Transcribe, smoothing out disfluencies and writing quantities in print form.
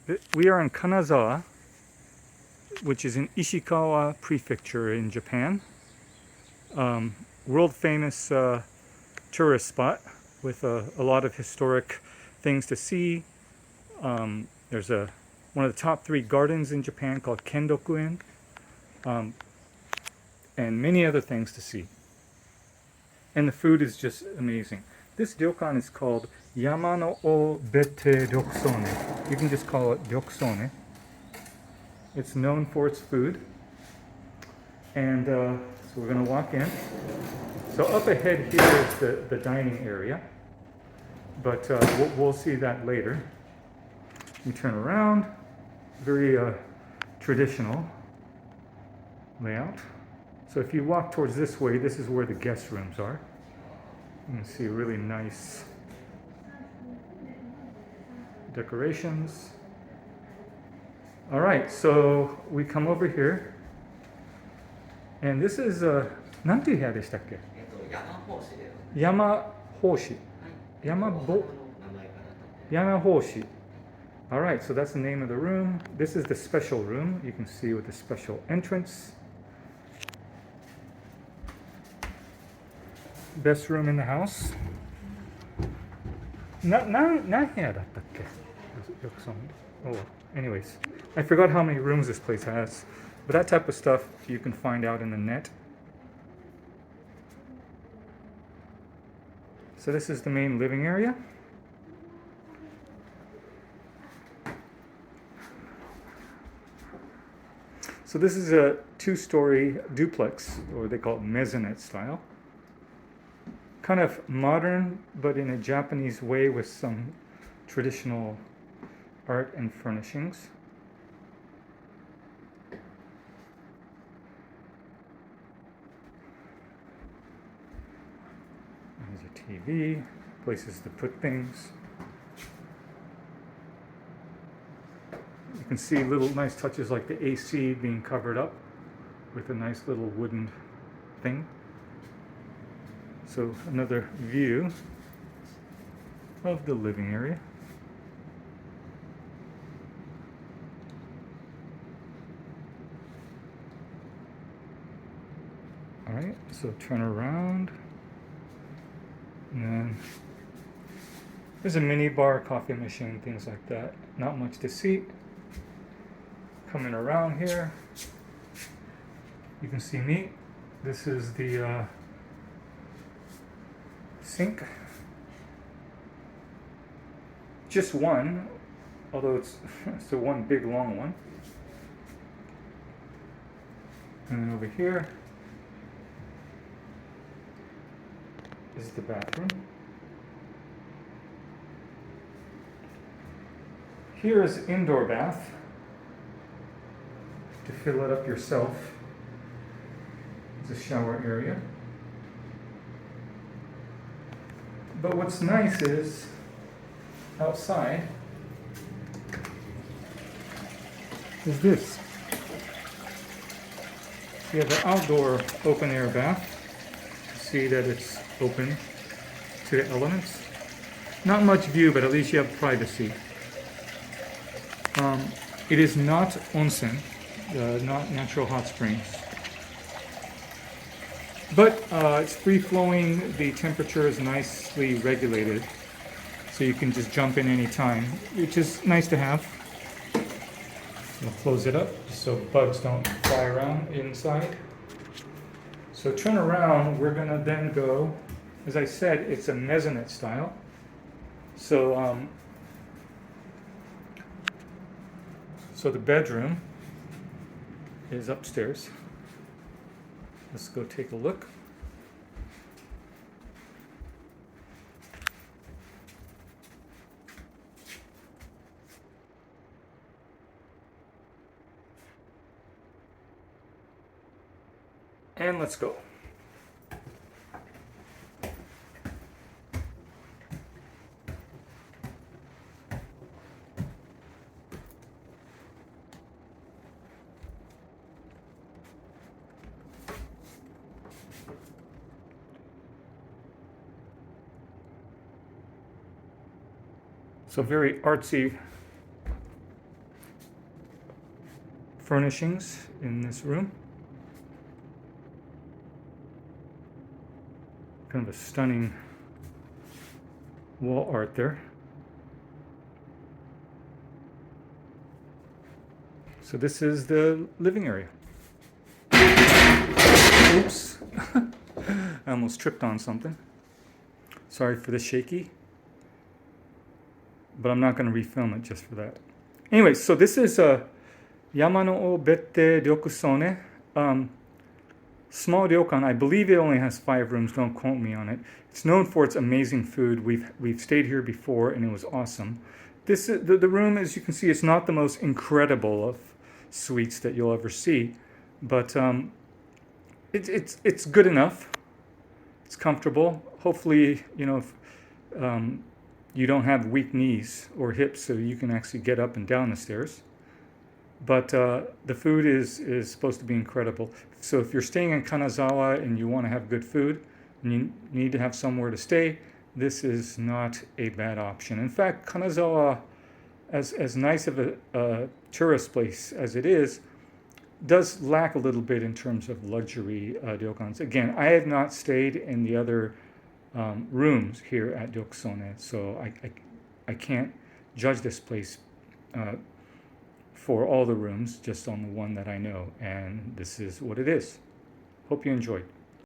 We are in Kanazawa, which is in Ishikawa Prefecture in Japan. World famous tourist spot with a lot of historic things to see. There's one of the top 3 gardens in Japan called Kendokuen, and many other things to see. And the food is just amazing. This ryokan is called Yamanoo Bettei Ryokusone. You can just call it Ryokusone. It's known for its food. And so we're going to walk in. So up ahead here is the dining area. But we'll see that later. We turn around. Very traditional layout. So if you walk towards this way, this is where the guest rooms are. You can see really nice decorations. All right, so we come over here, and this is なんていう部屋でしたっけ？Yamaboushi. Yamaboushi. All right, so that's the name of the room. This is the special room. You can see with the special entrance. Best room in the house. 何部屋だったっけ? Oh, anyways, I forgot how many rooms this place has. But that type of stuff you can find out in the net. So this is the main living area. So this is a 2-story duplex, or they call it maisonette style. Kind of modern, but in a Japanese way with some traditional art and furnishings. There's your TV, places to put things. You can see little nice touches like the AC being covered up with a nice little wooden thing. So another view of the living area. All right, so turn around. And then there's a mini bar, coffee machine, things like that. Not much to see. Coming around here, you can see me. This is the sink. Just one, although it's the one big long one. And then over here is the bathroom. Here is indoor bath to fill it up yourself. It's a shower area. But what's nice is outside is this. You have an outdoor open air bath. See that it's open to the elements. Not much view, but at least you have privacy. It is not onsen, not natural hot springs. But it's free-flowing, the temperature is nicely regulated, so you can just jump in any time, which is nice to have. We'll close it up so bugs don't fly around inside. So turn around, we're gonna then go, as I said, it's a maisonette style. So, so the bedroom is upstairs. Let's go take a look. And let's go. So very artsy furnishings in this room. Kind of a stunning wall art there. So this is the living area. Oops. I almost tripped on something. Sorry for the shaky. But I'm not going to refilm it just for that. Anyway, so this is Yamanoo Bettei Ryokusone. Small ryokan. I believe it only has 5 rooms. Don't quote me on it. It's known for its amazing food. We've stayed here before and it was awesome. This is, the room, as you can see, it's not the most incredible of suites that you'll ever see, but it's good enough. It's comfortable. Hopefully, you know, if, you don't have weak knees or hips, so you can actually get up and down the stairs. But the food is supposed to be incredible. So if you're staying in Kanazawa and you want to have good food and you need to have somewhere to stay, this is not a bad option. In fact, Kanazawa, as nice of a tourist place as it is, does lack a little bit in terms of luxury ryokans. Again, I have not stayed in the other rooms here at Ryokusone, so I can't judge this place for all the rooms, just on the one that I know, and this is what it is. Hope you enjoyed.